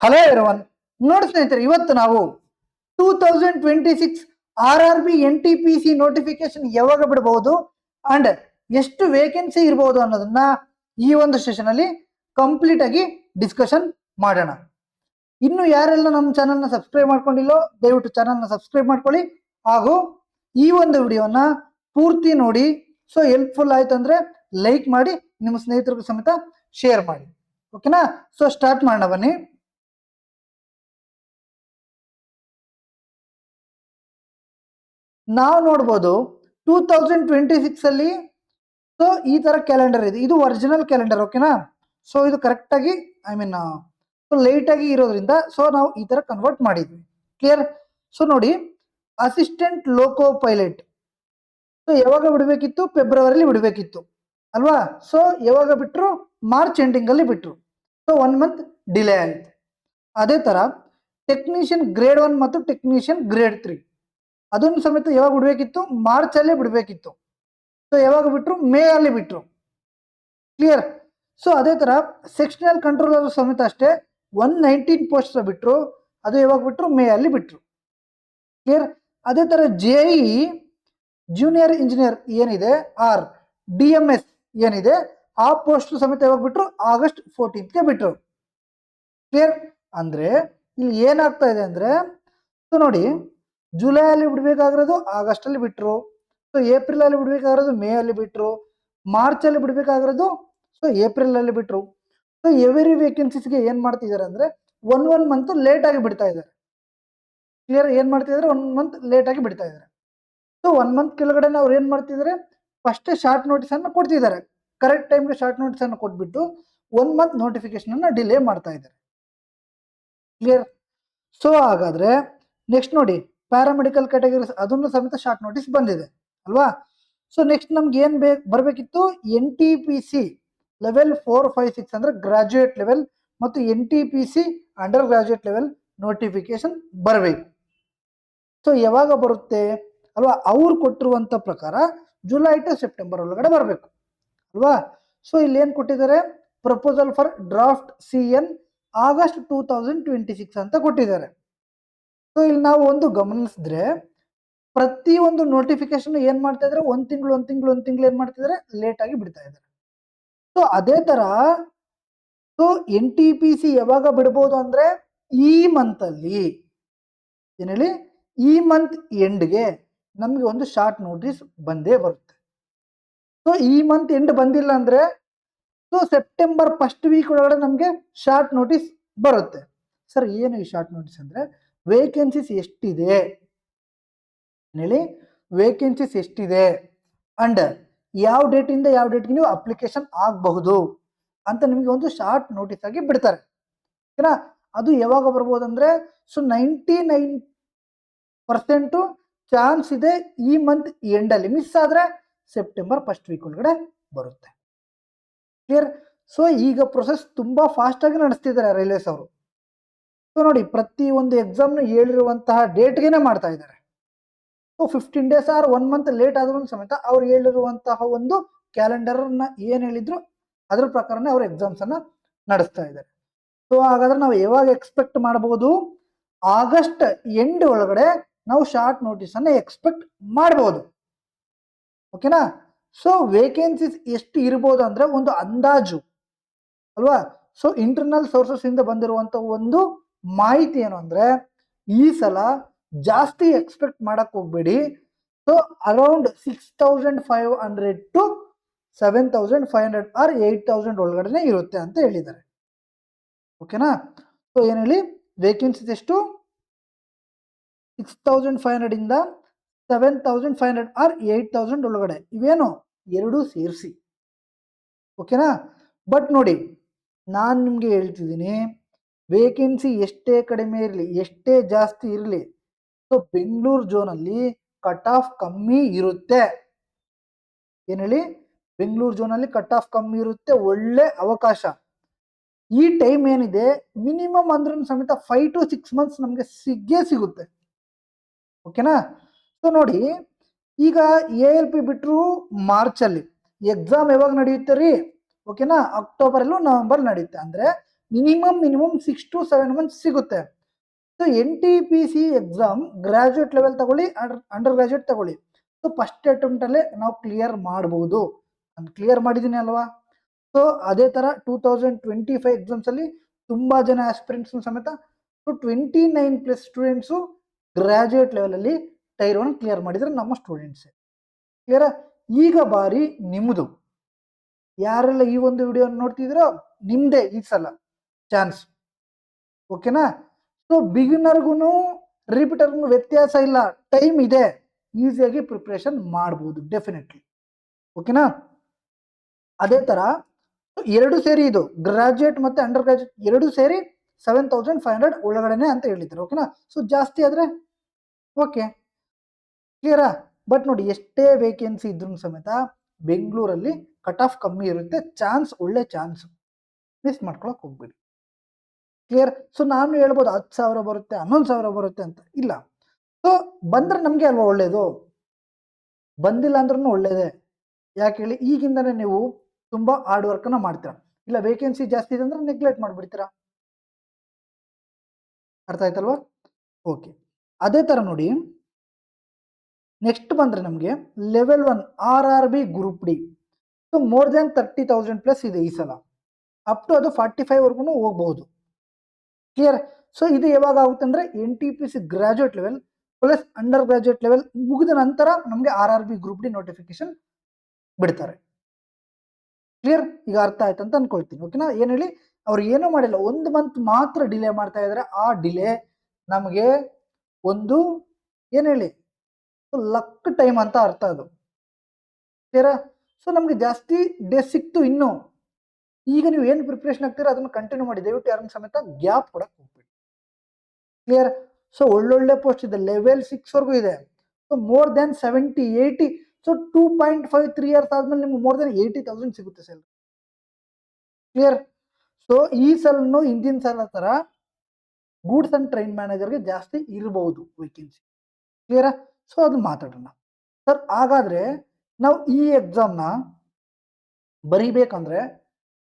Hello everyone, ನೋಡಿ ಸ್ನೇಹಿತರೆ, ಇವತ್ತು ನಾವು 2026 RRB NTPC ನೋಟಿಫಿಕೇಶನ್ ಯಾವಾಗ ಬಿಡಬಹುದು ಅಂಡ್ ಎಷ್ಟು ವೇಕೆನ್ಸಿ ಇರಬಹುದು ಅನ್ನೋದನ್ನ ಈ ಒಂದು ಸೆಷನ್ ಅಲ್ಲಿ ಕಂಪ್ಲೀಟ್ ಆಗಿ ಡಿಸ್ಕಷನ್ ಮಾಡೋಣ. ಇನ್ನು ಯಾರೆಲ್ಲ ನಮ್ಮ ಚಾನಲ್ನ ಸಬ್ಸ್ಕ್ರೈಬ್ ಮಾಡ್ಕೊಂಡಿಲ್ಲೋ ದಯವಿಟ್ಟು ಚಾನಲ್ನ ಸಬ್ಸ್ಕ್ರೈಬ್ ಮಾಡ್ಕೊಳ್ಳಿ ಹಾಗೂ ಈ ಒಂದು ವಿಡಿಯೋನ ಪೂರ್ತಿ ನೋಡಿ. ಸೊ ಹೆಲ್ಪ್ಫುಲ್ ಆಯ್ತು ಅಂದ್ರೆ ಲೈಕ್ ಮಾಡಿ, ನಿಮ್ಮ ಸ್ನೇಹಿತರಿಗೂ ಸಮೇತ ಶೇರ್ ಮಾಡಿ. ಓಕೆನಾ? ಸೊ ಸ್ಟಾರ್ಟ್ ಮಾಡೋಣ ಬನ್ನಿ. ನಾವು ನೋಡ್ಬೋದು 2026 ಅಲ್ಲಿ ಸೊ ಈ ತರ ಕ್ಯಾಲೆಂಡರ್ ಇದೆ. ಇದು ಒರಿಜಿನಲ್ ಕ್ಯಾಲೆಂಡರ್, ಓಕೆನಾ? ಸೊ ಇದು ಕರೆಕ್ಟ್ ಆಗಿ ಲೇಟ್ ಆಗಿ ಇರೋದ್ರಿಂದ ಸೊ ನಾವು ಈ ತರ ಕನ್ವರ್ಟ್ ಮಾಡಿದ್ವಿ. ಕ್ಲಿಯರ್? ಸೊ ನೋಡಿ, ಅಸಿಸ್ಟೆಂಟ್ ಲೋಕೋ ಪೈಲಟ್ ಸೊ ಯಾವಾಗ ಬಿಡಬೇಕಿತ್ತು? ಫೆಬ್ರವರಿಲಿ ಬಿಡಬೇಕಿತ್ತು ಅಲ್ವಾ? ಸೊ ಯಾವಾಗ ಬಿಟ್ರು? ಮಾರ್ಚ್ ಎಂಡಿಂಗ್ ಅಲ್ಲಿ ಬಿಟ್ರು. ಸೊ 1 ಮಂತ್ ಡಿಲೇ ಆಯಿತು. ಅದೇ ತರ ಟೆಕ್ನಿಷಿಯನ್ ಗ್ರೇಡ್ 1 ಮತ್ತು ಟೆಕ್ನಿಷಿಯನ್ ಗ್ರೇಡ್ 3 ಅದನ್ನು ಸಮೇತ ಯಾವಾಗ ಬಿಡಬೇಕಿತ್ತು? ಮಾರ್ಚ್ ಅಲ್ಲೇ ಬಿಡಬೇಕಿತ್ತು. ಸೊ ಯಾವಾಗ ಬಿಟ್ರು? ಮೇ ಅಲ್ಲಿ ಬಿಟ್ರು. ಕ್ಲಿಯರ್? ಸೊ ಅದೇ ತರ ಸೆಕ್ಷನಲ್ ಕಂಟ್ರೋಲರ್ ಸಮೇತ ಅಷ್ಟೇ 119 ಪೋಸ್ಟ್ ಬಿಟ್ರು. ಅದು ಯಾವಾಗ ಬಿಟ್ರು? ಮೇ ಅಲ್ಲಿ ಬಿಟ್ರು. ಕ್ಲಿಯರ್? ಅದೇ ತರ JE ಜೂನಿಯರ್ ಇಂಜಿನಿಯರ್ ಏನಿದೆ ಆರ್ DMS ಏನಿದೆ ಆ ಪೋಸ್ಟ್ ಸಮೇತ ಯಾವಾಗ ಬಿಟ್ರು? ಆಗಸ್ಟ್ 14ಗೆ ಬಿಟ್ರು. ಕ್ಲಿಯರ್? ಅಂದ್ರೆ ಇಲ್ಲಿ ಏನಾಗ್ತಾ ಇದೆ ಅಂದ್ರೆ, ಸೊ ನೋಡಿ, ಜುಲೈ ಅಲ್ಲಿ ಬಿಡ್ಬೇಕಾಗಿರೋದು ಆಗಸ್ಟ್ ಅಲ್ಲಿ ಬಿಟ್ರು. ಸೊ ಏಪ್ರಿಲ್ ಅಲ್ಲಿ ಬಿಡ್ಬೇಕಾಗಿರೋದು ಮೇ ಅಲ್ಲಿ ಬಿಟ್ರು. ಮಾರ್ಚ್ ಅಲ್ಲಿ ಬಿಡ್ಬೇಕಾಗಿರೋದು ಸೊ ಏಪ್ರಿಲ್ ಅಲ್ಲಿ ಬಿಟ್ರು. ಸೊ ಎವ್ರಿ ವೇಕೆನ್ಸೀಸ್ಗೆ ಏನ್ ಮಾಡ್ತಿದ್ದಾರೆ ಅಂದ್ರೆ ಒನ್ ಮಂತ್ ಲೇಟ್ ಆಗಿ ಬಿಡ್ತಾ ಇದ್ದಾರೆ. ಕ್ಲಿಯರ್? ಏನ್ ಮಾಡ್ತಿದ್ದಾರೆ? 1 ಮಂತ್ ಲೇಟ್ ಆಗಿ ಬಿಡ್ತಾ ಇದ್ದಾರೆ. ಸೊ 1 ಮಂತ್ ಕೆಳಗಡೆ ಅವ್ರು ಏನ್ ಮಾಡ್ತಿದ್ದಾರೆ? ಫಸ್ಟ್ ಶಾರ್ಟ್ ನೋಟಿಸ್ ಅನ್ನು ಕೊಡ್ತಿದ್ದಾರೆ. ಕರೆಕ್ಟ್ ಟೈಮ್ಗೆ ಶಾರ್ಟ್ ನೋಟಿಸ್ ಅನ್ನು ಕೊಟ್ಬಿಟ್ಟು 1 ಮಂತ್ ನೋಟಿಫಿಕೇಶನ್ ಅನ್ನ ಡಿಲೇ ಮಾಡ್ತಾ ಇದ್ದಾರೆ. ಕ್ಲಿಯರ್? ಸೊ ಹಾಗಾದ್ರೆ ನೆಕ್ಸ್ಟ್ ನೋಡಿ, ಪ್ಯಾರಾಮೆಡಿಕಲ್ ಕ್ಯಾಟಗರೀಸ್ ಅದನ್ನು ಸಮೇತ ಶಾರ್ಟ್ ನೋಟಿಸ್ ಬಂದಿದೆ ಅಲ್ವಾ? ಸೊ ನೆಕ್ಸ್ಟ್ ನಮ್ಗೆ ಏನ್ ಬರಬೇಕಿತ್ತು? NTPC ಲೆವೆಲ್ 4, 5, 6 ಅಂದ್ರೆ ಗ್ರಾಜುಯೇಟ್ ಲೆವೆಲ್ ಮತ್ತು NTPC under graduate level notification ಬರಬೇಕು. ಸೊ ಯಾವಾಗ ಬರುತ್ತೆ ಅಲ್ವಾ? ಅವ್ರು ಕೊಟ್ಟಿರುವಂತ ಪ್ರಕಾರ ಜುಲೈ ಟು ಸೆಪ್ಟೆಂಬರ್ ಒಳಗಡೆ ಬರಬೇಕು ಅಲ್ವಾ? ಸೊ ಇಲ್ಲಿ ಏನ್ ಕೊಟ್ಟಿದ್ದಾರೆ? Proposal for draft CN August 2026 ಅಂತ ಕೊಟ್ಟಿದ್ದಾರೆ. ಸೊ ಇಲ್ಲಿ ನಾವು ಒಂದು ಗಮನಿಸಿದ್ರೆ ಪ್ರತಿ ಒಂದು ನೋಟಿಫಿಕೇಶನ್ ಏನ್ ಮಾಡ್ತಾ ಇದ್ದಾರೆ? ಒಂದ್ ತಿಂಗಳು ಏನ್ ಮಾಡ್ತಿದ್ದಾರೆ? ಲೇಟ್ ಆಗಿ ಬಿಡ್ತಾ ಇದ್ದಾರೆ. ಸೊ ಅದೇ ತರ ಸೊ NTPC ಯಾವಾಗ ಬಿಡಬಹುದು ಅಂದ್ರೆ ಈ ಮಂತ್ ಅಲ್ಲಿ ಏನ್ ಹೇಳಿ, ಈ ಮಂತ್ ಎಂಡ್ಗೆ ನಮ್ಗೆ ಒಂದು ಶಾರ್ಟ್ ನೋಟಿಸ್ ಬಂದೇ ಬರುತ್ತೆ. ಸೊ ಈ ಮಂತ್ ಎಂಡ್ ಬಂದಿಲ್ಲ ಅಂದ್ರೆ ಸೊ ಸೆಪ್ಟೆಂಬರ್ ಫಸ್ಟ್ ವೀಕ್ ಒಳಗಡೆ ನಮ್ಗೆ ಶಾರ್ಟ್ ನೋಟಿಸ್ ಬರುತ್ತೆ. ಸರ್ ಏನು ಈ ಶಾರ್ಟ್ ನೋಟಿಸ್ ಅಂದ್ರೆ ವೇಕೆನ್ಸೀಸ್ ಎಷ್ಟಿದೆ ಹೇಳಿ, ವೇಕೆನ್ಸೀಸ್ ಎಷ್ಟಿದೆ ಅಂಡ್ ಯಾವ ಡೇಟ್ ಇಂದ ಯಾವ ಡೇಟ್ಗೆ ನೀವು ಅಪ್ಲಿಕೇಶನ್ ಆಗಬಹುದು ಅಂತ ನಿಮ್ಗೆ ಒಂದು ಶಾರ್ಟ್ ನೋಟಿಸ್ ಆಗಿ ಬಿಡ್ತಾರೆ. ಓಕೆನಾ? ಅದು ಯಾವಾಗ ಬರ್ಬೋದು ಅಂದ್ರೆ ಸೊ 99% ಚಾನ್ಸ್ ಇದೆ ಈ ಮಂತ್ ಎಂಡ್ ಅಲ್ಲಿ. ಮಿಸ್ ಆದ್ರೆ ಸೆಪ್ಟೆಂಬರ್ ಫಸ್ಟ್ ವೀಕ್ ಒಳಗಡೆ ಬರುತ್ತೆ. ಕ್ಲಿಯರ್? ಸೊ ಈಗ ಪ್ರೊಸೆಸ್ ತುಂಬಾ ಫಾಸ್ಟ್ ಆಗಿ ನಡೆಸ್ತಿದ್ದಾರೆ ರೈಲ್ವೇಸ್ ಅವರು. ಸೊ ನೋಡಿ, ಪ್ರತಿ ಒಂದು ಎಕ್ಸಾಮ್ ಹೇಳಿರುವಂತಹ ಡೇಟ್ಗೆನೆ ಮಾಡ್ತಾ ಇದ್ದಾರೆ. So 15 days or 1 month late ಆದ್ರೂ ಸಮೇತ ಅವ್ರು ಹೇಳಿರುವಂತಹ ಒಂದು ಕ್ಯಾಲೆಂಡರ್ ನ ಏನ್ ಹೇಳಿದ್ರು ಅದ್ರ ಪ್ರಕಾರನೇ ಅವ್ರ ಎಕ್ಸಾಮ್ಸ್ ಅನ್ನ ನಡೆಸ್ತಾ ಇದ್ದಾರೆ. ಸೊ ಹಾಗಾದ್ರೆ ನಾವು ಯಾವಾಗ ಎಕ್ಸ್ಪೆಕ್ಟ್ ಮಾಡಬಹುದು? ಆಗಸ್ಟ್ ಎಂಡ್ ಒಳಗಡೆ ನಾವು ಶಾರ್ಟ್ ನೋಟಿಸ್ ಅನ್ನ ಎಕ್ಸ್ಪೆಕ್ಟ್ ಮಾಡಬಹುದು. ಓಕೆನಾ? ಸೊ ವೇಕೆನ್ಸೀಸ್ ಎಷ್ಟು ಇರಬಹುದು ಅಂದ್ರೆ ಒಂದು ಅಂದಾಜು ಅಲ್ವಾ? ಸೊ ಇಂಟರ್ನಲ್ ಸೋರ್ಸಸ್ ಇಂದ ಬಂದಿರುವಂತ ಒಂದು ಮಾಹಿತಿ ಏನು ಅಂದ್ರೆ ಈ ಸಲ ಜಾಸ್ತಿ ಎಕ್ಸ್ಪೆಕ್ಟ್ ಮಾಡಕ್ ಹೋಗ್ಬೇಡಿ. ಸೊ ಅರೌಂಡ್ 6500 to 7500 ಆರ್ 8000 ಒಳಗಡೆ ಇರುತ್ತೆ ಅಂತ ಹೇಳಿದ್ದಾರೆ. ಓಕೆನಾ? ಸೊ ಏನ್ ಹೇಳಿ, ವೇಕೆನ್ಸೀಸ್ ಎಷ್ಟು? 6500 ಇಂದ 7500 ಆರ್ 8000 ಒಳಗಡೆ, ಇವೇನು ಎರಡು ಸೇರಿಸಿ. ಓಕೆನಾ? ಬಟ್ ನೋಡಿ, ನಾನು ನಿಮ್ಗೆ ಹೇಳ್ತಿದ್ದೀನಿ, ವೇಕೆನ್ಸಿ ಎಷ್ಟೇ ಕಡಿಮೆ ಇರಲಿ, ಎಷ್ಟೇ ಜಾಸ್ತಿ ಇರಲಿ, ಸೊ ಬೆಂಗಳೂರು ಝೋನಲ್ಲಿ ಕಟ್ ಆಫ್ ಕಮ್ಮಿ ಇರುತ್ತೆ. ಏನ್ ಹೇಳಿ, ಬೆಂಗಳೂರು ಝೋನಲ್ಲಿ ಕಟ್ ಆಫ್ ಕಮ್ಮಿ ಇರುತ್ತೆ. ಒಳ್ಳೆ ಅವಕಾಶ. ಈ ಟೈಮ್ ಏನಿದೆ ಮಿನಿಮಮ್ ಅಂದ್ರೂ ಸಮೇತ 5 to 6 months ನಮ್ಗೆ ಸಿಗುತ್ತೆ. ಓಕೆನಾ? ಸೊ ನೋಡಿ, ಈಗ ALP ಬಿಟ್ರು ಮಾರ್ಚ್ ಅಲ್ಲಿ, ಎಕ್ಸಾಮ್ ಯಾವಾಗ ನಡೆಯುತ್ತೆ ರೀ? ಓಕೆನಾ? ಅಕ್ಟೋಬರ್ ಅಲ್ಲೂ ನವೆಂಬರ್ ನಡೆಯುತ್ತೆ. ಅಂದ್ರೆ ಮಿನಿಮಮ್ 6 to 7 ಮಂತ್ಸ್ ಸಿಗುತ್ತೆ. So NTPC exam graduate level ತಗೊಳ್ಳಿ, ಅಂಡರ್ ಗ್ರಾಜುಯೇಟ್ ತಗೊಳ್ಳಿ, ಸೊ ಫಸ್ಟ್ ಅಟೆಂಪ್ಟ್ ಅಲ್ಲೇ ನಾವು ಕ್ಲಿಯರ್ ಮಾಡಬಹುದು. ನಾನು ಕ್ಲಿಯರ್ ಮಾಡಿದ್ದೀನಿ ಅಲ್ವಾ. ಸೊ ಅದೇ ತರ 2025 ಎಕ್ಸಾಮ್ಸ್ ಅಲ್ಲಿ ತುಂಬಾ ಜನ ಆಸ್ಪಿರೆಂಟ್ಸ್ ಸಮೇತ 29+ ಸ್ಟೂಡೆಂಟ್ಸು ಗ್ರಾಜುಯೇಟ್ ಲೆವೆಲ್ ಅಲ್ಲಿ ಟೈರ್ 1 ಕ್ಲಿಯರ್ ಮಾಡಿದ್ರೆ ನಮ್ಮ ಸ್ಟೂಡೆಂಟ್ಸ್. ಕ್ಲಿಯರ್? ಈಗ ಬಾರಿ ನಿಮ್ಮದು. ಯಾರೆಲ್ಲ ಈ ಒಂದು ವಿಡಿಯೋ ನೋಡ್ತಿದ್ರೋ ನಿಮ್ದೇ ಈ ಸಲ ಚಾನ್ಸ್. ಓಕೆನಾ? ಸೊ ಬಿಗಿನರ್ಗು ರಿಪೀಟರ್ಗೂ ವ್ಯತ್ಯಾಸ ಇಲ್ಲ, ಟೈಮ್ ಇದೆ, ಈಸಿಯಾಗಿ ಪ್ರಿಪ್ರೇಷನ್ ಮಾಡಬಹುದು ಡೆಫಿನೆಟ್ಲಿ. ಓಕೆನಾ? ಅದೇ ತರ 2 ಸೇರಿ ಇದು ಗ್ರಾಜುಯೇಟ್ ಮತ್ತೆ ಅಂಡರ್ ಗ್ರಾಜುಯೇಟ್ 2 ಸೇರಿ 7500 ಒಳಗಡೆನೆ ಅಂತ ಹೇಳಿದ್ರು. ಓಕೆನಾ? ಸೊ ಜಾಸ್ತಿ ಆದ್ರೆ ಓಕೆ, ಕ್ಲಿಯರಾ? ಬಟ್ ನೋಡಿ, ಎಷ್ಟೇ ವೇಕೆನ್ಸಿ ಇದ್ರೂ ಸಮೇತ ಬೆಂಗಳೂರಲ್ಲಿ ಕಟ್ ಆಫ್ ಕಮ್ಮಿ ಇರುತ್ತೆ, ಚಾನ್ಸ್ ಒಳ್ಳೆ ಚಾನ್ಸ್, ಮಿಸ್ ಮಾಡ್ಕೊಳಕ್ ಹೋಗ್ಬೇಡಿ. ಕ್ಲಿಯರ್? ಸೊ ನಾನು ಹೇಳ್ಬೋದು 10,000 ಬರುತ್ತೆ, 11,000 ಬರುತ್ತೆ ಅಂತ, ಇಲ್ಲ. ಸೊ ಬಂದ್ರೆ ನಮ್ಗೆ ಅಲ್ವಾ ಒಳ್ಳೇದು, ಬಂದಿಲ್ಲ ಅಂದ್ರೂ ಒಳ್ಳೇದೇ. ಯಾಕೆ ಹೇಳಿ, ಈಗಿಂದನೇ ನೀವು ತುಂಬಾ ಹಾರ್ಡ್ ವರ್ಕ್ ಅನ್ನ ಮಾಡ್ತೀರಾ. ಇಲ್ಲ ವೇಕೆನ್ಸಿ ಜಾಸ್ತಿ ಇದೆ ಅಂದ್ರೆ ನೆಗ್ಲೆಕ್ಟ್ ಮಾಡ್ಬಿಡ್ತೀರಾ. ಅರ್ಥ ಆಯ್ತಲ್ವಾ? ಓಕೆ. ಅದೇ ತರ ನೋಡಿ, ನೆಕ್ಸ್ಟ್ ಬಂದ್ರೆ ನಮಗೆ level 1 RRB group D. So more than 30,000+ ಇದೆ ಈ ಸಲ, ಅಪ್ ಟು ಅದು 45 ವರ್ಗು ಹೋಗಬಹುದು. ಕ್ಲಿಯರ್? ಸೊ ಇದು ಯಾವಾಗ ಆಗುತ್ತೆ ಅಂದ್ರೆ NTPC graduate level plus under graduate level ಮುಗಿದ ನಂತರ ನಮಗೆ RRB ಗ್ರೂಪ್ ಡಿ ನೋಟಿಫಿಕೇಶನ್ ಬಿಡ್ತಾರೆ. ಕ್ಲಿಯರ್? ಈಗ ಅರ್ಥ ಆಯ್ತು ಅಂತ ಅನ್ಕೊಳ್ತೀನಿ. ಓಕೆನಾ? ಏನ್ ಹೇಳಿ, ಅವ್ರು ಏನೂ ಮಾಡಿಲ್ಲ, 1 ಮಂತ್ ಮಾತ್ರ ಡಿಲೇ ಮಾಡ್ತಾ ಇದ್ದಾರೆ. ಆ ಡಿಲೇ ನಮಗೆ ಒಂದು ಏನ್ ಹೇಳಿ ಲಕ್ ಟೈಮ್ ಅಂತ ಅರ್ಥ ಅದು. ಕ್ಲಿಯರ್? ಸೊ ನಮ್ಗೆ ಜಾಸ್ತಿ ಡೇ ಸಿಕ್ತು ಇನ್ನು. ಈಗ ನೀವು ಏನು ಪ್ರಿಪ್ರೇಷನ್ ಆಗ್ತೀರಾ ಅದನ್ನ ಕಂಟಿನ್ಯೂ ಮಾಡಿ, ದಯವಿಟ್ಟು ಯಾರನ್ನ ಸಮೇತ ಗ್ಯಾಪ್ ಕೊಡಕ್ ಹೋಗ್ಬೇಡಿ. ಕ್ಲಿಯರ್? ಸೊ ಒಳ್ಳೊಳ್ಳೆ ಪೋಸ್ಟ್ ಇದೆ, ಲೆವೆಲ್ 6 ವರ್ಗೂ ಇದೆ. So more than 70, 80. So 2.53 years ಆದ್ಮೇಲೆ ನಿಮ್ಗೆ ಮೋರ್ ದನ್ 80,000 ಸಿಗುತ್ತೆ ಸೆಲ್. ಕ್ಲಿಯರ್? ಸೊ ಈ ಸಲನು ಹಿಂದಿನ ಸಲ ತರ ಗೂಡ್ಸ್ ಅಂಡ್ ಟ್ರೈನ್ ಮ್ಯಾನೇಜರ್ಗೆ ಜಾಸ್ತಿ ಇರಬಹುದು ವೇಕೆನ್ಸಿ. ಕ್ಲಿಯರ್? ಸೊ ಅದನ್ನ ಮಾತಾಡೋಣ ಸರ್. ಹಾಗಾದ್ರೆ ನಾವು ಈ ಎಕ್ಸಾಮ್ನ ಬರಿಬೇಕಂದ್ರೆ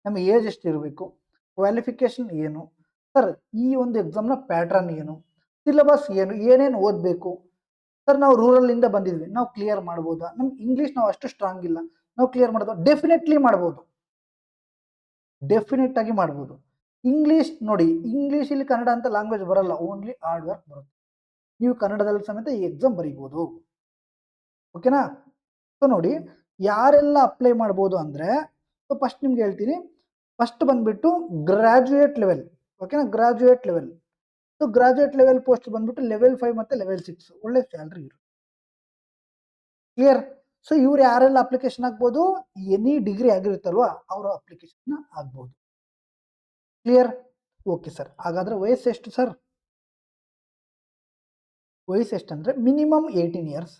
ನಮ್ಮ ಏಜ್ ಎಷ್ಟು ಇರಬೇಕು, ಕ್ವಾಲಿಫಿಕೇಶನ್ ಏನು ಸರ್, ಈ ಒಂದು ಎಕ್ಸಾಮ್ನ ಪ್ಯಾಟ್ರನ್ ಏನು, ಸಿಲೆಬಸ್ ಏನು, ಏನೇನು ಓದಬೇಕು ಸರ್, ನಾವು ರೂರಲ್ಲಿಂದ ಬಂದಿದ್ವಿ, ನಾವು ಕ್ಲಿಯರ್ ಮಾಡ್ಬೋದಾ, ನಮ್ಗೆ ಇಂಗ್ಲೀಷ್ ನಾವು ಅಷ್ಟು ಸ್ಟ್ರಾಂಗ್ ಇಲ್ಲ, ನಾವು ಕ್ಲಿಯರ್ ಮಾಡ್ಬೋದು? ಡೆಫಿನೆಟ್ಲಿ ಮಾಡ್ಬೋದು, ಡೆಫಿನೆಟ್ ಆಗಿ ಮಾಡ್ಬೋದು. ಇಂಗ್ಲೀಷ್ ನೋಡಿ, ಇಂಗ್ಲೀಷ್ ಇಲ್ಲಿ ಕನ್ನಡ ಅಂತ ಲ್ಯಾಂಗ್ವೇಜ್ ಬರಲ್ಲ, ಓನ್ಲಿ ಹಾರ್ಡ್ ವರ್ಕ್ ಬರುತ್ತೆ. ನೀವು ಕನ್ನಡದಲ್ಲಿ ಸಮೇತ ಈ ಎಕ್ಸಾಮ್ ಬರೀಬೋದು. ಓಕೆನಾ? ಸೊ ನೋಡಿ, ಯಾರೆಲ್ಲ ಅಪ್ಲೈ ಮಾಡ್ಬೋದು ಅಂದ್ರೆ, ಸೊ ಫಸ್ಟ್ ನಿಮ್ಗೆ ಹೇಳ್ತೀನಿ. ಫಸ್ಟ್ ಬಂದ್ಬಿಟ್ಟು ಗ್ರಾಜುಯೇಟ್ ಲೆವೆಲ್. ಓಕೆನಾ? Graduate level. So graduate level post ಬಂದ್ಬಿಟ್ಟು ಲೆವೆಲ್ 5 ಮತ್ತೆ ಲೆವೆಲ್ 6 ಒಳ್ಳೆ ಸ್ಯಾಲ್ರಿ ಇರುತ್ತೆ. ಕ್ಲಿಯರ್? ಸೊ ಇವ್ರು ಯಾರೆಲ್ಲ ಅಪ್ಲಿಕೇಶನ್ ಆಗ್ಬೋದು, ಎನಿ ಡಿಗ್ರಿ ಆಗಿರುತ್ತಲ್ವಾ ಅವರು ಅಪ್ಲಿಕೇಶನ್ ಆಗ್ಬೋದು. ಕ್ಲಿಯರ್? Okay sir. ಹಾಗಾದ್ರೆ ವಯಸ್ಸು ಎಷ್ಟು ಸರ್? ವಯಸ್ಸು ಎಷ್ಟಂದ್ರೆ minimum 18 years,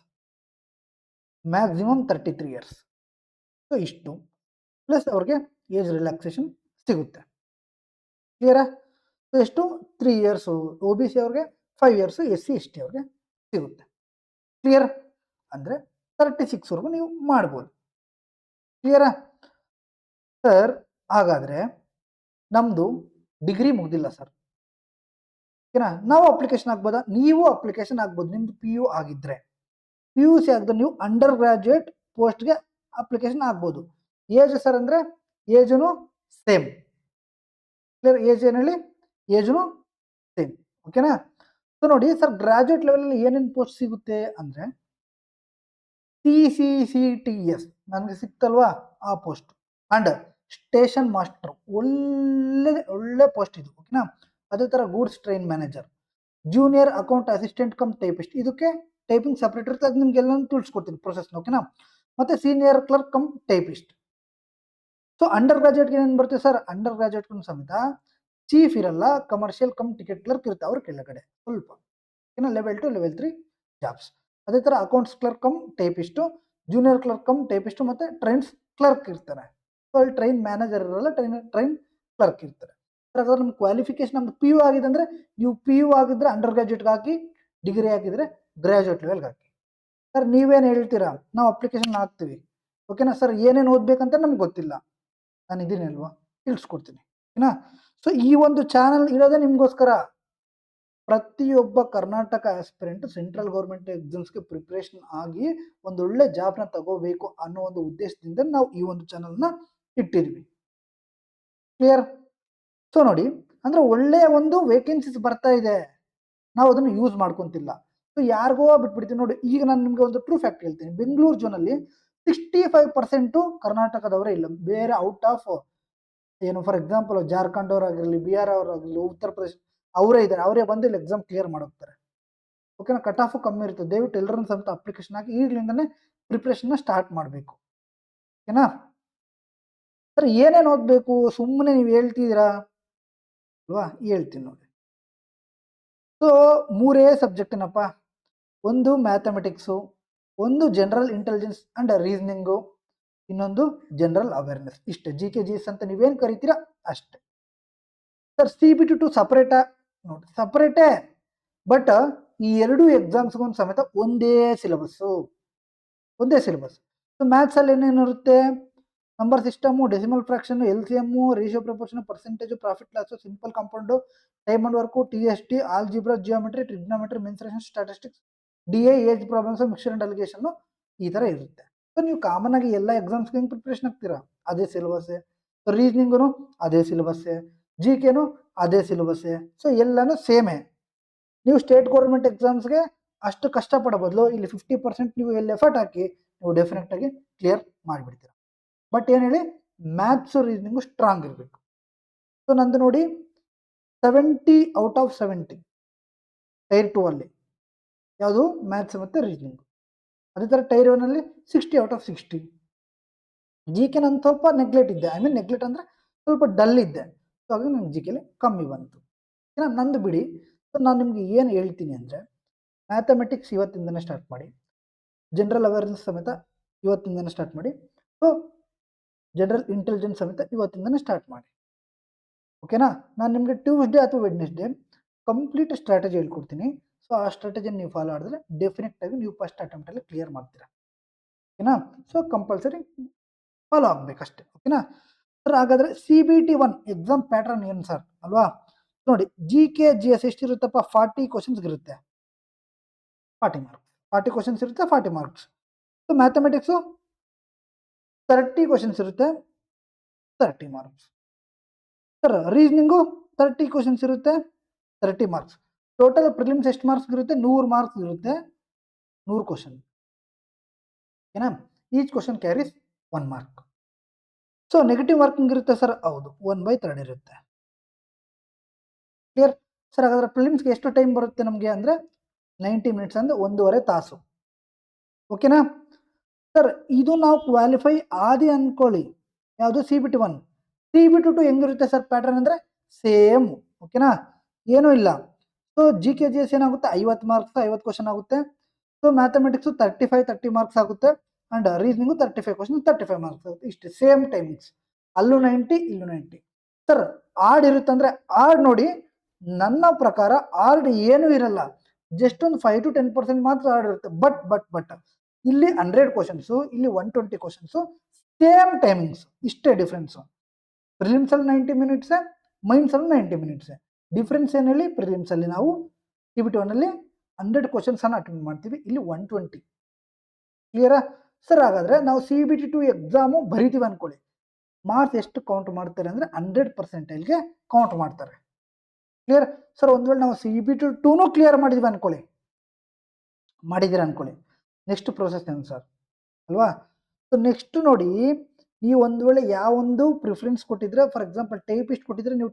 maximum 33 years. So ಇಷ್ಟು ಪ್ಲಸ್ ಅವ್ರಿಗೆ ಏಜ್ ರಿಲ್ಯಾಕ್ಸೇಷನ್ ಸಿಗುತ್ತೆ. ಕ್ಲಿಯರಾ? ಸೊ ಎಷ್ಟು? 3 ಇಯರ್ಸು OBC ಅವ್ರಿಗೆ, 5 ಇಯರ್ಸು SC ST ಅವ್ರಿಗೆ ಸಿಗುತ್ತೆ. ಕ್ಲಿಯರ್? ಅಂದರೆ 36 ವರೆಗೂ ನೀವು ಮಾಡ್ಬೋದು. ಕ್ಲಿಯರಾ ಸರ್? ಹಾಗಾದರೆ ನಮ್ಮದು ಡಿಗ್ರಿ ಮುಗ್ದಿಲ್ಲ ಸರ್, ಓಕೆನಾ? ನಾವು ಅಪ್ಲಿಕೇಶನ್ ಆಗ್ಬೋದಾ? ನೀವು ಅಪ್ಲಿಕೇಶನ್ ಆಗ್ಬೋದು, ನಿಮ್ದು PU ಆಗಿದ್ರೆ. PUC ಆಗಿದ್ರೆ ನೀವು ಅಂಡರ್ ಗ್ರಾಜುಯೇಟ್ ಪೋಸ್ಟ್ಗೆ ಅಪ್ಲಿಕೇಶನ್ ಆಗ್ಬೋದು. ಏಜ್ ಸರ್ ಅಂದರೆ ಏಜನು ಸೇಮ್. ಕ್ಲಿಯರ್? ಏಜ್ ಏನು ಹೇಳಿ, ಏಜನು ಸೇಮ್. ಓಕೆನಾ? ಸೊ ನೋಡಿ ಸರ್, ಗ್ರಾಜುಯೇಟ್ ಲೆವೆಲಲ್ಲಿ ಏನೇನು ಪೋಸ್ಟ್ ಸಿಗುತ್ತೆ ಅಂದರೆ CCCTS ನನಗೆ ಸಿಕ್ತಲ್ವಾ ಆ ಪೋಸ್ಟ್, ಅಂಡ್ ಸ್ಟೇಷನ್ ಮಾಸ್ಟರ್ ಒಳ್ಳೆ ಪೋಸ್ಟ್ ಇದು. ಓಕೆನಾ? ಅದೇ ಥರ goods train manager, junior account assistant cum typist, ಇದಕ್ಕೆ ಟೈಪಿಂಗ್ ಸಪ್ರೇಟ್ ಇರುತ್ತೆ, ಅದು ನಿಮ್ಗೆಲ್ಲ ತಿಳಿಸ್ಕೊಡ್ತೀನಿ ಪ್ರೊಸೆಸ್ನ. ಓಕೆನಾ? ಮತ್ತೆ senior clerk cum typist. So under ಗ್ರಾಜುಯೇಟ್ಗೆ ಏನೇನು ಬರುತ್ತೆ ಸರ್? ಅಂಡರ್ ಗ್ರಾಜುಯೇಟ್ಗೂ ಸಮೇತ ಚೀಫ್ ಇರಲ್ಲ, ಕಮರ್ಷಿಯಲ್ ಕಮ್ ಟಿಕೆಟ್ ಕ್ಲರ್ಕ್ ಇರುತ್ತೆ, ಅವ್ರ ಕೆಳಗಡೆ ಸ್ವಲ್ಪ. ಓಕೆನಾ? Level 2 level 3 jobs. ಅದೇ ಥರ accounts clerk come typist, junior clerk come typist ಮತ್ತು ಟ್ರೈನ್ಸ್ ಕ್ಲರ್ಕ್ ಇರ್ತಾರೆ. ಸೊ ಅಲ್ಲಿ ಟ್ರೈನ್ ಮ್ಯಾನೇಜರ್ ಇರೋಲ್ಲ, ಟ್ರೈನ್ ಕ್ಲರ್ಕ್ ಇರ್ತಾರೆ. ಹಾಗಾದ್ರೆ ನಮ್ಮ ಕ್ವಾಲಿಫಿಕೇಶನ್ ನಮ್ದು PU ಆಗಿದೆ ಅಂದರೆ, ನೀವು PU ಆಗಿದ್ರೆ ಅಂಡರ್ ಗ್ರಾಜುಯೇಟ್ಗೆ ಹಾಕಿ, ಡಿಗ್ರಿ ಆಗಿದ್ರೆ ಗ್ರಾಜುಯೇಟ್ ಲೆವೆಲ್ಗೆ ಹಾಕಿ. ಸರ್ ನೀವೇನು ಹೇಳ್ತೀರಾ? ನಾವು ಅಪ್ಲಿಕೇಶನ್ ಹಾಕ್ತೀವಿ. ಓಕೆನಾ ಸರ್? ಏನೇನು ಓದಬೇಕಂತ ನಮ್ಗೆ ಗೊತ್ತಿಲ್ಲ, ನಾನು ಇದ್ದೀನಿ ಅಲ್ವಾ, ತಿಳಿಸ್ಕೊಡ್ತೀನಿ. ಓಕೆನಾ? ಸೊ ಈ ಒಂದು ಚಾನಲ್ ಇರೋದೇ ನಿಮಗೋಸ್ಕರ. ಪ್ರತಿಯೊಬ್ಬ ಕರ್ನಾಟಕ ಆಸ್ಪಿರೆಂಟ್ ಸೆಂಟ್ರಲ್ ಗೌರ್ಮೆಂಟ್ ಎಕ್ಸಾಮ್ಸ್ಗೆ ಪ್ರಿಪ್ರೇಷನ್ ಆಗಿ ಒಂದೊಳ್ಳೆ ಜಾಬ್ನ ತಗೋಬೇಕು ಅನ್ನೋ ಒಂದು ಉದ್ದೇಶದಿಂದ ನಾವು ಈ ಒಂದು ಚಾನಲ್ನ ಇಟ್ಟಿದ್ವಿ. ಕ್ಲಿಯರ್? ಸೊ ನೋಡಿ, ಅಂದ್ರೆ ಒಳ್ಳೆಯ ಒಂದು ವೇಕೆನ್ಸೀಸ್ ಬರ್ತಾ ಇದೆ, ನಾವು ಅದನ್ನು ಯೂಸ್ ಮಾಡ್ಕೊಂತಿಲ್ಲ. ಸೊ ಯಾರಿಗೋ ಬಿಟ್ಬಿಡ್ತೀವಿ ನೋಡಿ. ಈಗ ನಾನು ನಿಮ್ಗೆ ಒಂದು ಟ್ರೂ ಫ್ಯಾಕ್ಟ್ ಹೇಳ್ತೀನಿ. ಬೆಂಗಳೂರು ಝೋನಲ್ಲಿ 65% ಕರ್ನಾಟಕದವರೇ ಇಲ್ಲ, ಬೇರೆ ಔಟ್ ಆಫ್ ಏನು ಫಾರ್ ಎಕ್ಸಾಂಪಲ್ ಜಾರ್ಖಂಡ್ ಅವರಾಗಿರಲಿ, ಬಿಹಾರ್ ಅವರಾಗಿರಲಿ, ಉತ್ತರ ಪ್ರದೇಶ ಅವರೇ ಇದ್ದಾರೆ. ಅವರೇ ಬಂದು ಇಲ್ಲಿ ಎಕ್ಸಾಮ್ ಕ್ಲಿಯರ್ ಮಾಡೋಗ್ತಾರೆ. ಓಕೆನಾ? ಕಟ್ ಆಫ್ ಕಮ್ಮಿ ಇರುತ್ತೆ. ದಯವಿಟ್ಟು ಎಲ್ಲರನ್ನು ಸಮೇತ ಅಪ್ಲಿಕೇಶನ್ ಹಾಕಿ ಈಗಲಿಂದನೇ ಪ್ರಿಪ್ರೇಷನ್ನ ಸ್ಟಾರ್ಟ್ ಮಾಡಬೇಕು. ಓಕೆನಾ? ಸರ್ ಏನೇನು ಓದಬೇಕು? ಸುಮ್ಮನೆ ನೀವು ಹೇಳ್ತಿದ್ದೀರಾ ಅಲ್ವಾ? ಹೇಳ್ತೀನಿ ನೋಡಿ. ಸೊ 3 ಸಬ್ಜೆಕ್ಟ್ ಏನಪ್ಪ? ಒಂದು ಮ್ಯಾಥಮೆಟಿಕ್ಸು, ಒಂದು ಜನರಲ್ ಇಂಟೆಲಿಜೆನ್ಸ್ ಅಂಡ್ ರೀಸನಿಂಗು, ಇನ್ನೊಂದು ಜನರಲ್ ಅವೇರ್ನೆಸ್. ಇಷ್ಟೇ. GK GS ಅಂತ ನೀವೇನು ಕರಿತೀರಾ ಅಷ್ಟೇ. ಸರ್ CBT 2 ಸಪರೇಟಾ? ನೋಡಿ, ಸಪರೇಟೇ, ಬಟ್ ಈ 2 ಎಕ್ಸಾಮ್ಸ್ಗೂ ಸಮೇತ ಒಂದೇ ಸಿಲೆಬಸ್ಸು. ಸೊ ಮ್ಯಾಥ್ಸಲ್ಲಿ ಏನೇನಿರುತ್ತೆ? Number system, decimal fraction, LCM, ratio proportion, percentage, profit loss, simple compound, time and work, TST, algebra, geometry, trigonometry, mensuration, statistics, DA, age problems, mixture and alligation, ಈ ಥರ ಇರುತ್ತೆ. ಸೊ ನೀವು ಕಾಮನ್ ಆಗಿ ಎಲ್ಲ ಎಕ್ಸಾಮ್ಸ್ಗೆ ಹೆಂಗೆ preparation ಆಗ್ತೀರಾ? ಅದೇ ಸಿಲೆಬಸ್ಸೇ. ಸೊ ರೀಸನಿಂಗೂ ಅದೇ ಸಿಲೆಬಸ್ಸೇ, GKನೂ ಅದೇ ಸಿಲೆಬಸ್ಸೇ. ಸೊ ಎಲ್ಲನೂ ಸೇಮೇ. ನೀವು ಸ್ಟೇಟ್ ಗೌರ್ಮೆಂಟ್ ಎಕ್ಸಾಮ್ಸ್ಗೆ ಅಷ್ಟು ಕಷ್ಟಪಡೋ ಬದಲು ಇಲ್ಲಿ 50% ನೀವು ಎಲ್ಲಿ ಎಫರ್ಟ್ ಹಾಕಿ ನೀವು ಡೆಫಿನೆಟ್ ಆಗಿ ಕ್ಲಿಯರ್ ಮಾಡಿಬಿಡ್ತೀರ. ಬಟ್ ಏನು ಹೇಳಿ, ಮ್ಯಾಥ್ಸು ರೀಸನಿಂಗು ಸ್ಟ್ರಾಂಗ್ ಇರಬೇಕು. ಸೊ ನಂದು ನೋಡಿ 70 ಔಟ್ ಆಫ್ 70 ಟೈರ್ 2 ಅಲ್ಲಿ ಯಾವುದು? ಮ್ಯಾಥ್ಸ್ ಮತ್ತು ರೀಸನಿಂಗ್. ಅದೇ ಥರ ಟೈರ್ 1 ಅಲ್ಲಿ 60 ಔಟ್ ಆಫ್ 60. GK ನಾನು ಸ್ವಲ್ಪ ನೆಗ್ಲೆಕ್ಟ್ ಇದ್ದೆ. ಐ ಮೀನ್ ನೆಗ್ಲೆಕ್ಟ್ ಅಂದರೆ ಸ್ವಲ್ಪ ಡಲ್ ಇದ್ದೆ. ಸೊ ಹಾಗಾಗಿ ನನಗೆ GKಲಿ ಕಮ್ಮಿ ಬಂತು. ಏನ ನಂದು ಬಿಡಿ. ಸೊ ನಾನು ನಿಮಗೆ ಏನು ಹೇಳ್ತೀನಿ ಅಂದರೆ, ಮ್ಯಾಥಮೆಟಿಕ್ಸ್ ಇವತ್ತಿಂದನೇ ಸ್ಟಾರ್ಟ್ ಮಾಡಿ, ಜನರಲ್ ಅವೇರ್ನೆಸ್ ಸಮೇತ ಇವತ್ತಿಂದನೇ ಸ್ಟಾರ್ಟ್ ಮಾಡಿ, ಸೊ ಜನರಲ್ ಇಂಟೆಲಿಜೆನ್ಸ್ ಸಮೇತ ಇವತ್ತಿಂದನೇ ಸ್ಟಾರ್ಟ್ ಮಾಡಿ. ಓಕೆನಾ? ನಾನು ನಿಮಗೆ ಟ್ಯೂಸ್ಡೇ ಅಥವಾ ವೆಡ್ನೆಸ್ಡೇ ಕಂಪ್ಲೀಟ್ ಸ್ಟ್ರಾಟಜಿ ಹೇಳ್ಕೊಡ್ತೀನಿ. ಸೊ ಆ ಸ್ಟ್ರಾಟಜಿನ ನೀವು ಫಾಲೋ ಮಾಡಿದ್ರೆ ಡೆಫಿನೆಟ್ ಆಗಿ ನೀವು ಫಸ್ಟ್ ಅಟೆಂಪ್ಟಲ್ಲಿ ಕ್ಲಿಯರ್ ಮಾಡ್ತೀರಾ. ಓಕೆನಾ? ಸೊ ಕಂಪಲ್ಸರಿ ಫಾಲೋ ಆಗಬೇಕಷ್ಟೇ. ಓಕೆನಾ ಸರ್? ಹಾಗಾದರೆ CBT 1 ಎಕ್ಸಾಮ್ ಪ್ಯಾಟ್ರನ್ ಏನು ಸರ್ ಅಲ್ವಾ? ನೋಡಿ, GK GS ಎಷ್ಟಿರುತ್ತಪ್ಪ? 40 ಕ್ವಶನ್ಸ್ ಇರುತ್ತೆ, 40 ಮಾರ್ಕ್ಸ್. 40 ಕ್ವಶನ್ಸ್ ಇರುತ್ತೆ, 40 ಮಾರ್ಕ್ಸ್. ಸೊ ಮ್ಯಾಥಮೆಟಿಕ್ಸು 30 ಕ್ವಶನ್ಸ್ ಇರುತ್ತೆ, 30 ಮಾರ್ಕ್ಸ್. ಸರ್ ರೀಸನಿಂಗು 30 ಕ್ವಶನ್ಸ್ ಇರುತ್ತೆ, 30 ಮಾರ್ಕ್ಸ್. ಟೋಟಲ್ ಪ್ರಿಲಿಮ್ಸ್ ಎಷ್ಟು ಮಾರ್ಕ್ಸ್ ಇರುತ್ತೆ? 100 ಮಾರ್ಕ್ಸ್ ಇರುತ್ತೆ, 100 ಕ್ವಶನ್. ಓಕೆನಾ? Each question carries 1 mark. So negative marking ಇರುತ್ತೆ ಸರ್? ಹೌದು, 1/3 ಇರುತ್ತೆ. Clear sir? ಹಾಗಾದ್ರೆ ಪ್ರಿಲಿಮ್ಸ್ಗೆ ಎಷ್ಟು ಟೈಮ್ ಬರುತ್ತೆ ನಮಗೆ ಅಂದರೆ 90 ಮಿನಿಟ್ಸ್ ಅಂದರೆ 1.5 ತಾಸು. ಓಕೆನಾ ಸರ್? ಇದು ನಾವು ಕ್ವಾಲಿಫೈ ಆದಿ ಅಂದ್ಕೊಳ್ಳಿ. ಯಾವುದು? CBT 1. CBT 2 ಹೆಂಗಿರುತ್ತೆ ಸರ್ ಪ್ಯಾಟರ್ನ್ ಅಂದರೆ? ಸೇಮ್. ಓಕೆನಾ? ಏನೂ ಇಲ್ಲ. ಸೊ GK GS ಏನಾಗುತ್ತೆ? 50 ಮಾರ್ಕ್ಸ್, 50 ಕ್ವಶನ್ ಆಗುತ್ತೆ. ಸೊ ಮ್ಯಾಥಮೆಟಿಕ್ಸು 30 ಮಾರ್ಕ್ಸ್ ಆಗುತ್ತೆ, ಆ್ಯಂಡ್ ರೀಸನಿಂಗು 35 ಕ್ವಶನ್, 35 ಮಾರ್ಕ್ಸ್ ಆಗುತ್ತೆ. ಇಷ್ಟೇ, ಸೇಮ್ ಟೈಮಿಂಗ್ಸ್. ಅಲ್ಲೂ 90, ಇಲ್ಲೂ 90. ಸರ್ ಆಡ್ ಇರುತ್ತೆ ಅಂದರೆ? ಆಡ್ ನೋಡಿ, ನನ್ನ ಪ್ರಕಾರ ಆರ್ಡ್ ಏನೂ ಇರಲ್ಲ, ಜಸ್ಟ್ ಒಂದು 5 to 10% ಮಾತ್ರ ಆರ್ಡ್ ಇರುತ್ತೆ. ಬಟ್ ಇಲ್ಲಿ 100 ಕ್ವಶನ್ಸು, ಇಲ್ಲಿ 120 ಕ್ವಶನ್ಸು, ಸೇಮ್ ಟೈಮಿಂಗ್ಸ್. ಇಷ್ಟೇ ಡಿಫ್ರೆನ್ಸು. ಪ್ರಿಲಿಮ್ಸಲ್ಲಿ 90 ಮಿನಿಟ್ಸೇ, ಮೈನ್ಸಲ್ಲಿ 90 ಮಿನಿಟ್ಸೇ. ಡಿಫ್ರೆನ್ಸ್ ಏನು ಹೇಳಿ? ಪ್ರಿಲಿಮ್ಸಲ್ಲಿ ನಾವು CBT 1 100 ಕ್ವಶನ್ಸನ್ನು ಅಟೆಂಡ್ ಮಾಡ್ತೀವಿ, ಇಲ್ಲಿ 120. ಕ್ಲಿಯರಾ ಸರ್? ಹಾಗಾದರೆ ನಾವು CBT 2 ಎಕ್ಸಾಮು ಬರಿತೀವಿ ಅಂದ್ಕೊಳ್ಳಿ, ಮಾರ್ಕ್ಸ್ ಎಷ್ಟು ಕೌಂಟ್ ಮಾಡ್ತಾರೆ ಅಂದರೆ 100%ಗೆ ಕೌಂಟ್ ಮಾಡ್ತಾರೆ. Clear sir? ಒಂದು ವೇಳೆ ನಾವು CBT 2 ಕ್ಲಿಯರ್ ಮಾಡಿದ್ದೀವಿ ಅಂದ್ಕೊಳ್ಳಿ, ನೆಕ್ಸ್ಟ್ ಪ್ರೋಸೆಸ್ ಏನು ಸರ್ ಅಲ್ವಾ? ಸೊ ನೆಕ್ಸ್ಟ್ ನೋಡಿ, ನೀವು ಒಂದು ವೇಳೆ ಯಾವೊಂದು ಪ್ರಿಫರೆನ್ಸ್ ಕೊಟ್ಟಿದ್ರೆ, ಫಾರ್ ಎಕ್ಸಾಂಪಲ್ ಟೈಪಿಸ್ಟ್ ಕೊಟ್ಟಿದ್ರೆ, ನೀವು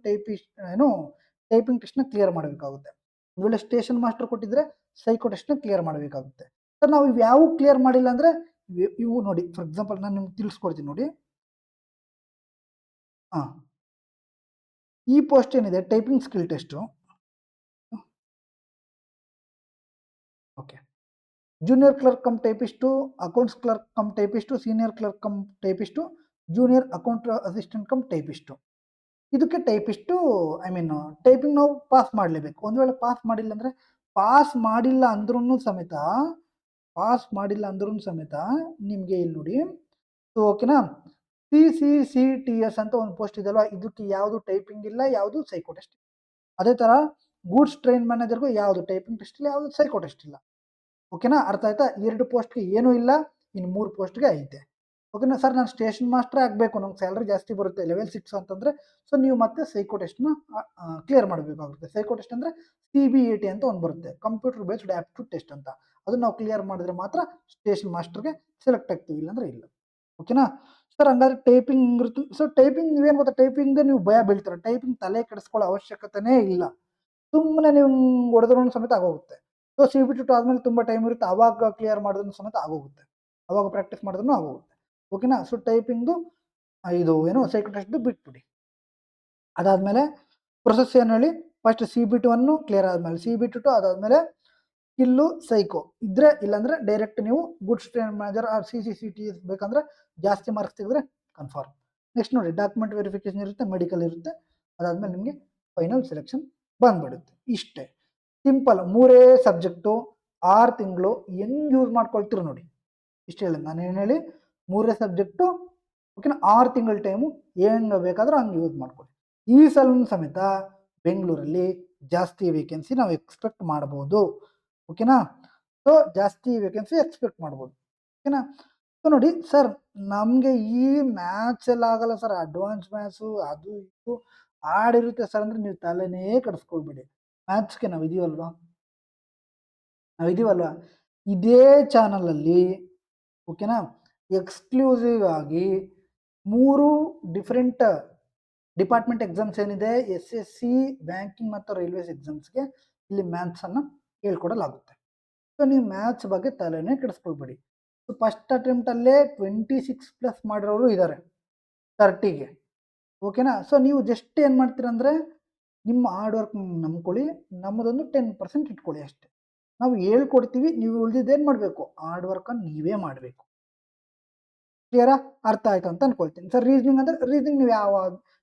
ಟೈಪಿಂಗ್ ಟೆಸ್ಟ್ನ ಕ್ಲಿಯರ್ ಮಾಡಬೇಕಾಗುತ್ತೆ. ಒಂದು ವೇಳೆ ಸ್ಟೇಷನ್ ಮಾಸ್ಟರ್ ಕೊಟ್ಟಿದ್ರೆ ಸೈಕೋ ಟೆಸ್ಟ್ನ ಕ್ಲಿಯರ್ ಮಾಡಬೇಕಾಗುತ್ತೆ. ಸರ್ ನಾವು ಇವ್ಯಾವು ಕ್ಲಿಯರ್ ಮಾಡಿಲ್ಲ ಅಂದರೆ ಇವು ನೋಡಿ, ಫಾರ್ ಎಕ್ಸಾಂಪಲ್ ನಾನು ನಿಮ್ಗೆ ತಿಳಿಸ್ಕೊಡ್ತೀನಿ ನೋಡಿ. ಹಾಂ, ಈ ಪೋಸ್ಟ್ ಏನಿದೆ typing skill test. Okay, junior clerk come typist, accounts clerk come typist, senior clerk come typist, junior account assistant come typist. ಇದಕ್ಕೆ ಟೈಪಿಸ್ಟು ಟೈಪಿಂಗ್ ನಾವು ಪಾಸ್ ಮಾಡಲೇಬೇಕು. ಒಂದು ವೇಳೆ ಪಾಸ್ ಮಾಡಿಲ್ಲ ಅಂದರೆ, ಪಾಸ್ ಮಾಡಿಲ್ಲ ಅಂದ್ರೂ ಸಮೇತ ನಿಮಗೆ ಇಲ್ಲಿ ನೋಡಿ. ಸೊ ಓಕೆನಾ, CCCTS ಅಂತ ಒಂದು ಪೋಸ್ಟ್ ಇದೆಯಲ್ವಾ, ಇದಕ್ಕೆ ಯಾವುದು ಟೈಪಿಂಗ್ ಇಲ್ಲ, ಯಾವುದು ಸೈಕೋ ಟೆಸ್ಟ್. ಅದೇ ತರ ಗೂಡ್ಸ್ ಟ್ರೈನ್ ಮ್ಯಾನೇಜರ್ಗೂ ಯಾವುದು ಟೈಪಿಂಗ್ ಟೆಸ್ಟ್ ಇಲ್ಲ, ಯಾವುದು ಸೈಕೋ ಟೆಸ್ಟ್ ಇಲ್ಲ. ಓಕೆನಾ, ಅರ್ಥ ಆಯ್ತಾ? 2 ಪೋಸ್ಟ್ಗೆ ಏನೂ ಇಲ್ಲ, ಇನ್ನು 3 ಪೋಸ್ಟ್ಗೆ ಐತೆ. ಓಕೆನಾ ಸರ್, ನಾನು ಸ್ಟೇಷನ್ ಮಾಸ್ಟರ್ ಆಗಬೇಕು, ನಂಗೆ ಸ್ಯಾಲ್ರಿ ಜಾಸ್ತಿ ಬರುತ್ತೆ ಲೆವೆಲ್ 6 ಅಂತಂದ್ರೆ, ಸೊ ನೀವು ಮತ್ತೆ ಸೈಕೋ ಟೆಸ್ಟ್ನ ಕ್ಲಿಯರ್ ಮಾಡಬೇಕಾಗುತ್ತೆ. ಸೈಕೋ ಟೆಸ್ಟ್ ಅಂದರೆ CBAT ಅಂತ ಒಂದು ಬರುತ್ತೆ, ಕಂಪ್ಯೂಟರ್ ಬೇಸ್ಡ್ ಆಪ್ಟಿಟ್ಯೂಡ್ ಟೆಸ್ಟ್ ಅಂತ. ಅದನ್ನ ನಾವು ಕ್ಲಿಯರ್ ಮಾಡಿದ್ರೆ ಮಾತ್ರ ಸ್ಟೇಷನ್ ಮಾಸ್ಟರ್ಗೆ ಸೆಲೆಕ್ಟ್ ಆಗ್ತೀವಿ, ಇಲ್ಲಾಂದ್ರೆ ಇಲ್ಲ. ಓಕೆನಾ ಸರ್, ಹಂಗಾದ್ರೆ ಟೈಪಿಂಗ್ ಇರುತ್ತೆ. ಸೊ ಟೈಪಿಂಗ್ ನೀವೇನು ಗೊತ್ತಾ, ಟೈಪಿಂಗ್ ನೀವು ಭಯ ಬೀಳ್ತೀರ. ಟೈಪಿಂಗ್ ತಲೆ ಕೆಡಿಸ್ಕೊಳ್ಳೋ ಅವಶ್ಯಕತೆನೇ ಇಲ್ಲ, ಸುಮ್ಮನೆ ನೀವು ಹೊಡೆದ್ರೂ ಸಮೇತ ಆಗೋಗುತ್ತೆ. ಸೊ CBT ಆದ್ಮೇಲೆ ತುಂಬ ಟೈಮ್ ಇರುತ್ತೆ, ಅವಾಗ ಕ್ಲಿಯರ್ ಮಾಡಿದ್ರು ಸಮೇತ ಆಗೋಗುತ್ತೆ, ಅವಾಗ ಪ್ರಾಕ್ಟೀಸ್ ಮಾಡಿದ್ರೂ ಆಗೋಗುತ್ತೆ. ಓಕೆನಾ, ಸೊ ಟೈಪಿಂಗ್ದು ಇದು ಏನು ಸೈಕೋ ಟೆಸ್ಟ್ದು ಬಿಟ್ಬಿಡಿ. ಅದಾದಮೇಲೆ ಪ್ರೊಸೆಸ್ ಏನು ಹೇಳಿ, ಫಸ್ಟ್ CBT 1 ಕ್ಲಿಯರ್ ಆದಮೇಲೆ CBT 2, ಅದಾದಮೇಲೆ ಸ್ಕಿಲ್ಲು ಸೈಕೋ ಇದ್ರೆ, ಇಲ್ಲಾಂದ್ರೆ ಡೈರೆಕ್ಟ್ ನೀವು goods train manager or CCCTS ಬೇಕಂದ್ರೆ ಜಾಸ್ತಿ ಮಾರ್ಕ್ಸ್ ತೆಗೆದ್ರೆ ಕನ್ಫರ್ಮ್. ನೆಕ್ಸ್ಟ್ ನೋಡಿ, ಡಾಕ್ಯುಮೆಂಟ್ ವೆರಿಫಿಕೇಶನ್ ಇರುತ್ತೆ, ಮೆಡಿಕಲ್ ಇರುತ್ತೆ, ಅದಾದಮೇಲೆ ನಿಮಗೆ ಫೈನಲ್ ಸೆಲೆಕ್ಷನ್ ಬಂದ್ಬಿಡುತ್ತೆ. ಇಷ್ಟೇ ಸಿಂಪಲ್, 3 ಸಬ್ಜೆಕ್ಟು 6 ತಿಂಗಳು ಹೆಂಗೆ ಯೂಸ್ ಮಾಡ್ಕೊಳ್ತೀರೋ ನೋಡಿ. ಇಷ್ಟು ಹೇಳಿ, ನಾನು ಏನು ಹೇಳಿ, 3 ಸಬ್ಜೆಕ್ಟು ಓಕೆನಾ, 6 ತಿಂಗಳ ಟೈಮು ಹೆಂಗೆ ಬೇಕಾದ್ರೂ ಹಂಗೆ ಯೂಸ್ ಮಾಡ್ಕೊಳ್ಳಿ. ಈ ಸಲ ಸಮೇತ ಬೆಂಗಳೂರಲ್ಲಿ ಜಾಸ್ತಿ ವೇಕೆನ್ಸಿ ನಾವು ಎಕ್ಸ್ಪೆಕ್ಟ್ ಮಾಡ್ಬೋದು. ಓಕೆನಾ, ಸೊ ಜಾಸ್ತಿ ವೇಕೆನ್ಸಿ ಎಕ್ಸ್ಪೆಕ್ಟ್ ಮಾಡ್ಬೋದು. ಓಕೆನಾ, ಸೊ ನೋಡಿ ಸರ್, ನಮಗೆ ಈ ಮ್ಯಾಥ್ಸ್ ಎಲ್ಲ ಆಗಲ್ಲ ಸರ್, ಅಡ್ವಾನ್ಸ್ ಮ್ಯಾಥ್ಸು ಅದು ಇದು ಆಡಿರುತ್ತೆ ಸರ್ ಅಂದರೆ ನೀವು ತಲೆನೇ ಕೆಡಿಸ್ಕೊಳ್ಬೇಡಿ. ಮ್ಯಾಥ್ಸ್ಗೆ ನಾವಿದೀವಲ್ವಾ, ಇದೇ ಚಾನಲಲ್ಲಿ ಓಕೆನಾ ಎಕ್ಸ್ಕ್ಲೂಸಿವ್ ಆಗಿ 3 ಡಿಫ್ರೆಂಟ್ ಡಿಪಾರ್ಟ್ಮೆಂಟ್ ಎಕ್ಸಾಮ್ಸ್ ಏನಿದೆ, SSC, ಬ್ಯಾಂಕಿಂಗ್ ಮತ್ತು ರೈಲ್ವೇಸ್ ಎಕ್ಸಾಮ್ಸ್ಗೆ ಇಲ್ಲಿ ಮ್ಯಾಥ್ಸನ್ನು ಹೇಳ್ಕೊಡಲಾಗುತ್ತೆ. ಸೊ ನೀವು ಮ್ಯಾಥ್ಸ್ ಬಗ್ಗೆ ತಲೆನೇ ಕೆಡಿಸ್ಕೊಳ್ಬೇಡಿ. ಸೊ ಫಸ್ಟ್ ಅಟೆಂಪ್ಟಲ್ಲೇ 26+ ಮಾಡಿರೋರು ಇದ್ದಾರೆ 30ಗೆ. ಓಕೆನಾ, ಸೊ ನೀವು ಜಸ್ಟ್ ಏನು ಮಾಡ್ತೀರಂದರೆ ನಿಮ್ಮ ಹಾರ್ಡ್ ವರ್ಕ್ ನಂಬ್ಕೊಳ್ಳಿ, ನಮ್ಮದೊಂದು 10% ಇಟ್ಕೊಳ್ಳಿ ಅಷ್ಟೇ. ನಾವು ಹೇಳ್ಕೊಡ್ತೀವಿ, ನೀವು ಉಳಿದಿದ್ದೇನು ಮಾಡಬೇಕು, ಹಾರ್ಡ್ ವರ್ಕನ್ನು ನೀವೇ ಮಾಡಬೇಕು. ಕ್ಲಿಯರಾ, ಅರ್ಥ ಆಯ್ತು ಅಂತ ಅನ್ಕೊಳ್ತೀನಿ. ಸರ್ ರೀಸನಿಂಗ್ ಅಂದರೆ ರೀಸನಿಂಗ್ ನೀವು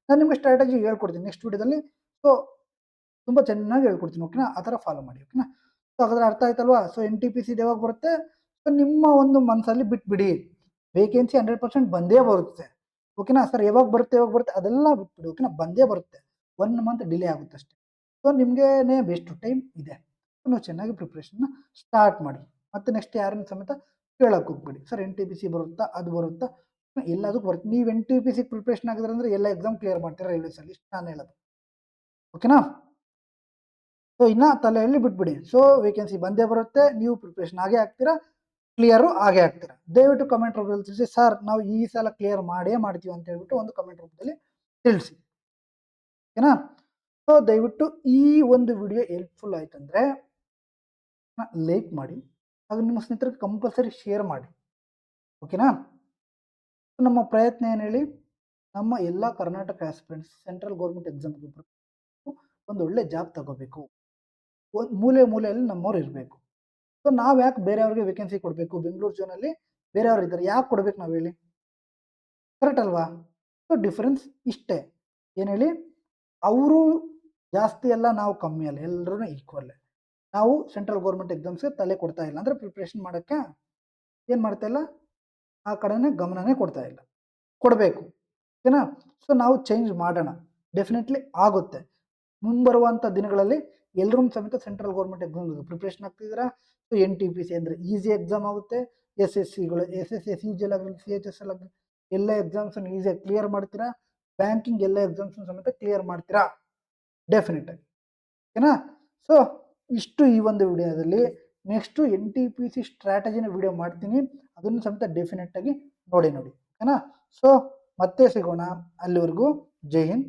ನಾನು ನಿಮಗೆ ಸ್ಟ್ರಾಟಜಿ ಹೇಳ್ಕೊಡ್ತೀನಿ ನೆಕ್ಸ್ಟ್ ವಿಡಿಯೋದಲ್ಲಿ. ಸೊ ತುಂಬ ಚೆನ್ನಾಗಿ ಹೇಳ್ಕೊಡ್ತೀನಿ. ಓಕೆನಾ, ಆ ಥರ ಫಾಲೋ ಮಾಡಿ. ಓಕೆನಾ, ಸೊ ಹಾಗಾದ್ರೆ ಅರ್ಥ ಆಯ್ತಲ್ವಾ. ಸೊ NTPC ಯಾವಾಗ ಬರುತ್ತೆ, ಸೊ ನಿಮ್ಮ ಒಂದು ಮನಸ್ಸಲ್ಲಿ ಬಿಟ್ಬಿಡಿ, ವೇಕೆನ್ಸಿ 100% ಬಂದೇ ಬರುತ್ತೆ. ಓಕೆನಾ ಸರ್, ಯಾವಾಗ ಬರುತ್ತೆ ಅದೆಲ್ಲ ಬಿಟ್ಬಿಡಿ. ಓಕೆನಾ, ಬಂದೇ ಬರುತ್ತೆ, 1 ಮಂತ್ ಡಿಲೇ ಆಗುತ್ತೆ ಅಷ್ಟೇ. ಸೊ ನಿಮಗೇನೆ ಬೆಸ್ಟ್ ಟೈಮ್ ಇದೆ, ನೀವು ಚೆನ್ನಾಗಿ ಪ್ರಿಪ್ರೇಷನ್ನ ಸ್ಟಾರ್ಟ್ ಮಾಡಿ. ಮತ್ತು ನೆಕ್ಸ್ಟ್ ಯಾರನ್ನ ಸಮೇತ ಕೇಳೋಕೆ ಹೋಗ್ಬೇಡಿ, ಸರ್ NTPC ಬರುತ್ತಾ, ಅದು ಬರುತ್ತಾ, ಎಲ್ಲದಕ್ಕೂ ಬರುತ್ತೆ. ನೀವು NTPC ಪ್ರಿಪ್ರೇಷನ್ ಆಗಿದ್ರೆ ಅಂದರೆ ಎಲ್ಲ ಎಕ್ಸಾಮ್ ಕ್ಲಿಯರ್ ಮಾಡ್ತೀರಾ ರೈಲ್ವೇಸಲ್ಲಿ, ಇಷ್ಟು ನಾನು ಹೇಳೋದು. ಓಕೆನಾ, ಸೊ ಇನ್ನು ತಲೆಯಲ್ಲಿ ಬಿಟ್ಬಿಡಿ. ಸೊ ವೇಕೆನ್ಸಿ ಬಂದೇ ಬರುತ್ತೆ, ನೀವು ಪ್ರಿಪ್ರೇಷನ್ ಆಗೇ ಆಗ್ತೀರಾ, ಕ್ಲಿಯರು ಆಗೇ ಆಗ್ತೀರಾ. ದಯವಿಟ್ಟು ಕಮೆಂಟ್ ರೂಪದಲ್ಲಿ ತಿಳಿಸಿ, ಸರ್ ನಾವು ಈ ಸಲ ಕ್ಲಿಯರ್ ಮಾಡೇ ಮಾಡ್ತೀವಿ ಅಂತ ಹೇಳ್ಬಿಟ್ಟು ಒಂದು ಕಮೆಂಟ್ ರೂಪದಲ್ಲಿ ತಿಳಿಸಿ. ಓಕೆನಾ, ಸೊ ದಯವಿಟ್ಟು ಈ ಒಂದು ವಿಡಿಯೋ ಹೆಲ್ಪ್ಫುಲ್ ಆಯ್ತಂದರೆ ಲೈಕ್ ಮಾಡಿ, ಹಾಗೂ ನಿಮ್ಮ ಸ್ನೇಹಿತರಿಗೆ ಕಂಪಲ್ಸರಿ ಶೇರ್ ಮಾಡಿ. ಓಕೆನಾ, ನಮ್ಮ ಪ್ರಯತ್ನ ಏನು ಹೇಳಿ, ನಮ್ಮ ಎಲ್ಲ ಕರ್ನಾಟಕ ಆಸ್ಪಿರೆಂಟ್ಸ್ ಸೆಂಟ್ರಲ್ ಗೌರ್ಮೆಂಟ್ ಎಕ್ಸಾಮ್ಗೆ ಒಂದು ಒಳ್ಳೆ ಜಾಬ್ ತಗೋಬೇಕು, ಒಂದು ಮೂಲೆಯಲ್ಲಿ ನಮ್ಮವ್ರು ಇರಬೇಕು. ಸೊ ನಾವು ಯಾಕೆ ಬೇರೆಯವ್ರಿಗೆ ವೇಕೆನ್ಸಿ ಕೊಡಬೇಕು, ಬೆಂಗಳೂರು ಝೋನಲ್ಲಿ ಬೇರೆಯವ್ರು ಇದ್ದಾರೆ, ಯಾಕೆ ಕೊಡ್ಬೇಕು ನಾವು ಹೇಳಿ, ಕರೆಕ್ಟ್ ಅಲ್ವಾ? ಸೊ ಡಿಫ್ರೆನ್ಸ್ ಇಷ್ಟೇ, ಏನು ಹೇಳಿ, ಅವರು ಜಾಸ್ತಿ ಅಲ್ಲ, ನಾವು ಕಮ್ಮಿ ಅಲ್ಲ, ಎಲ್ಲರೂ ಈಕ್ವಲ್ಲೇ. ನಾವು ಸೆಂಟ್ರಲ್ ಗೌರ್ಮೆಂಟ್ ಎಕ್ಸಾಮ್ಸ್ಗೆ ತಲೆ ಕೊಡ್ತಾ ಇಲ್ಲ, ಅಂದರೆ ಪ್ರಿಪ್ರೇಷನ್ ಮಾಡೋಕ್ಕೆ ಏನು ಮಾಡ್ತಾ ಇಲ್ಲ, ಆ ಕಡೆನೇ ಗಮನನೇ ಕೊಡ್ತಾ ಇಲ್ಲ, ಕೊಡಬೇಕು. ಓಕೆನಾ, ಸೊ ನಾವು ಚೇಂಜ್ ಮಾಡೋಣ, ಡೆಫಿನೆಟ್ಲಿ ಆಗುತ್ತೆ. ಮುಂಬರುವಂಥ ದಿನಗಳಲ್ಲಿ ಎಲ್ಲರೂ ಸಮೇತ ಸೆಂಟ್ರಲ್ ಗೌರ್ಮೆಂಟ್ ಎಕ್ಸಾಮ್ಗೆ ಪ್ರಿಪ್ರೇಷನ್ ಆಗ್ತಿದ್ದೀರಾ. ಸೊ NTPC ಅಂದರೆ ಈಸಿ ಎಕ್ಸಾಮ್ ಆಗುತ್ತೆ, SSCಗಳು SSC CGL ಆಗಲಿ CHSL ಆಗಲಿ ಎಲ್ಲ ಎಕ್ಸಾಮ್ಸನ್ನು ಈಸಿಯಾಗಿ ಕ್ಲಿಯರ್ ಮಾಡ್ತೀರಾ, ಬ್ಯಾಂಕಿಂಗ್ ಎಲ್ಲ ಎಕ್ಸಾಮ್ಸನ್ನು ಸಮೇತ ಕ್ಲಿಯರ್ ಮಾಡ್ತೀರಾ ಡೆಫಿನೆಟಾಗಿ. ಓಕೆನಾ, ಸೊ ಇಷ್ಟು ಈ ಒಂದು ವಿಡಿಯೋದಲ್ಲಿ. ನೆಕ್ಸ್ಟು NTPC ಸ್ಟ್ರಾಟಜಿನ ವಿಡಿಯೋ ಮಾಡ್ತೀನಿ, ಅದನ್ನು ಸಮೇತ ಡೆಫಿನೆಟಾಗಿ ನೋಡಿ. ಓಕೆನಾ, ಸೊ ಮತ್ತೆ ಸಿಗೋಣ, ಅಲ್ಲಿವರೆಗೂ ಜೈ ಹಿಂದ್.